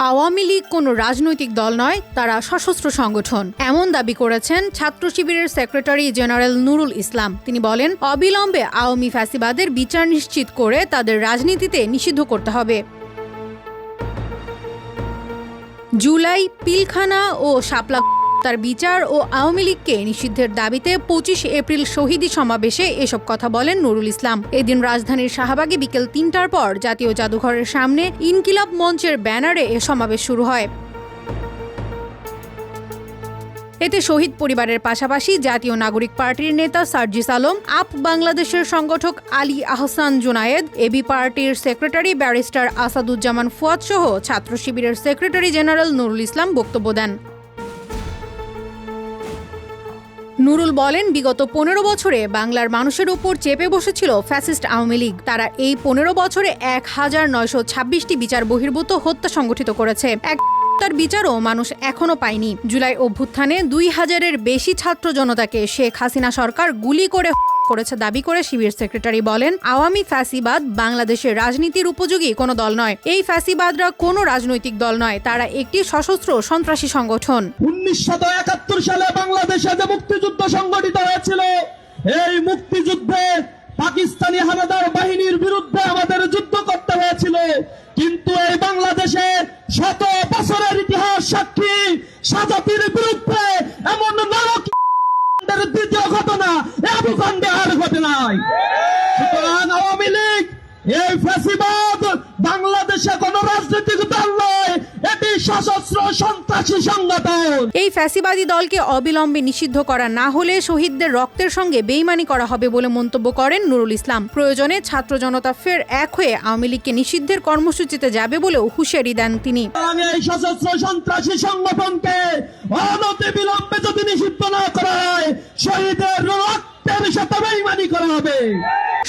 আওয়ামী লীগ কোনো রাজনৈতিক দল নয়, তারা সশস্ত্র সংগঠন, এমন দাবি করেছেন ছাত্র শিবিরের সেক্রেটারি জেনারেল নুরুল ইসলাম। তিনি বলেন, অবিলম্বে আওয়ামী ফ্যাসিবাদের বিচার নিশ্চিত করে তাদের রাজনীতিতে নিষিদ্ধ করতে হবে। জুলাই পিলখানা ও শাপলা তার বিচার ও আওয়ামী লীগকে নিষিদ্ধের দাবিতে ২৫ এপ্রিল শহীদি সমাবেশে এসব কথা বলেন নুরুল ইসলাম। এদিন রাজধানীর শাহবাগে বিকেল ৩টার পর জাতীয় জাদুঘরের সামনে ইনকিলাব মঞ্চের ব্যানারে এ সমাবেশ শুরু হয়। এতে শহীদ পরিবারের পাশাপাশি জাতীয় নাগরিক পার্টির নেতা সার্জিস আলম, আপ বাংলাদেশের সংগঠক আলী আহসান জুনায়েদ, এবি পার্টির সেক্রেটারি ব্যারিস্টার আসাদুজ্জামান ফুয়াদ সহ ছাত্র শিবিরের সেক্রেটারি জেনারেল নুরুল ইসলাম বক্তব্য দেন। নুরুল বলেন, বিগত ১৫ বছরে বাংলার মানুষের উপর চেপে বসেছিল ফ্যাসিস্ট আওয়ামী লীগ। তারা এই ১৫ বছরে ১,৯২৬টি বিচার বহির্ভূত হত্যা সংগঠিত করেছে। তার বিচারও মানুষ এখনো পায়নি। জুলাই অভ্যুত্থানে ২,০০০-এর বেশি ছাত্র জনতাকে শেখ হাসিনা সরকার গুলি করেছে দাবি করে শিবির সেক্রেটারি বলেন, আওয়ামী ফ্যাসিবাদ বাংলাদেশের রাজনীতির উপযোগী কোনো দল নয়। এই ফ্যাসিবাদরা কোনো রাজনৈতিক দল নয়, তারা একটি সশস্ত্র সন্ত্রাসী সংগঠন। ১৯৭১ সালে বাংলাদেশে যে মুক্তিযুদ্ধ সংগঠিত হয়েছিল, এই মুক্তিযুদ্ধে পাকিস্তানি হানাদার বাহিনীর বিরুদ্ধে আমাদের যুদ্ধ করতে হয়েছিল। কিন্তু এই বাংলাদেশে শত বছরের ইতিহাস সাক্ষী সাজাতির বিরুদ্ধে এমন নরকের দ্বিতীয় ঘটনা এ ভূখণ্ডে আর ঘটে নাই। সুতরাং আওয়ামী লীগ এই ফ্যাসিবাদ বাংলাদেশে কোন রাজনৈতিক দল নয়, এটি সশস্ত্র সন্ত্রাসী সংগঠন। এই ফ্যাসিবাদী দলকে অবিলম্বে নিষিদ্ধ করা না হলে শহীদদের রক্তের সঙ্গে বেইমানি করা হবে বলে মন্তব্য করেন নুরুল ইসলাম। প্রয়োজনে ছাত্র জনতা ফের এক হয়ে আওয়ামী লীগকে নিষিদ্ধের কর্মসূচিতে যাবে বলেও হুঁশিয়ারি দেন তিনি। এই সশস্ত্র সন্ত্রাসী সংগঠনকে অনতিবিলম্বে যদি নিষিদ্ধ না করা হয়, শহীদের রক্তের সাথে বেইমানি করা হবে।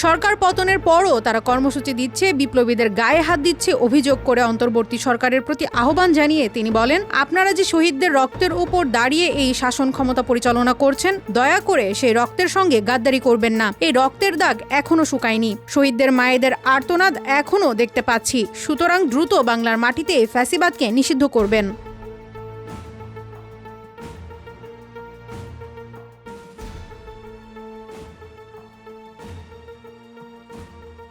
সরকার পতনের পরও তারা কর্মসূচি দিচ্ছে, বিপ্লবীদের গায়ে হাত দিচ্ছে অভিযোগ করে অন্তর্বর্তী সরকারের প্রতি আহ্বান জানিয়ে তিনি বলেন, আপনারা যে শহীদদের রক্তের উপর দাঁড়িয়ে এই শাসন ক্ষমতা পরিচালনা করছেন, দয়া করে সেই রক্তের সঙ্গে গাদ্দারি করবেন না। এই রক্তের দাগ এখনো শুকায়নি, শহীদদের মায়েদের আর্তনাদ এখনো দেখতে পাচ্ছি। সুতরাং দ্রুত বাংলার মাটিতে ফ্যাসিবাদকে নিষিদ্ধ করবেন।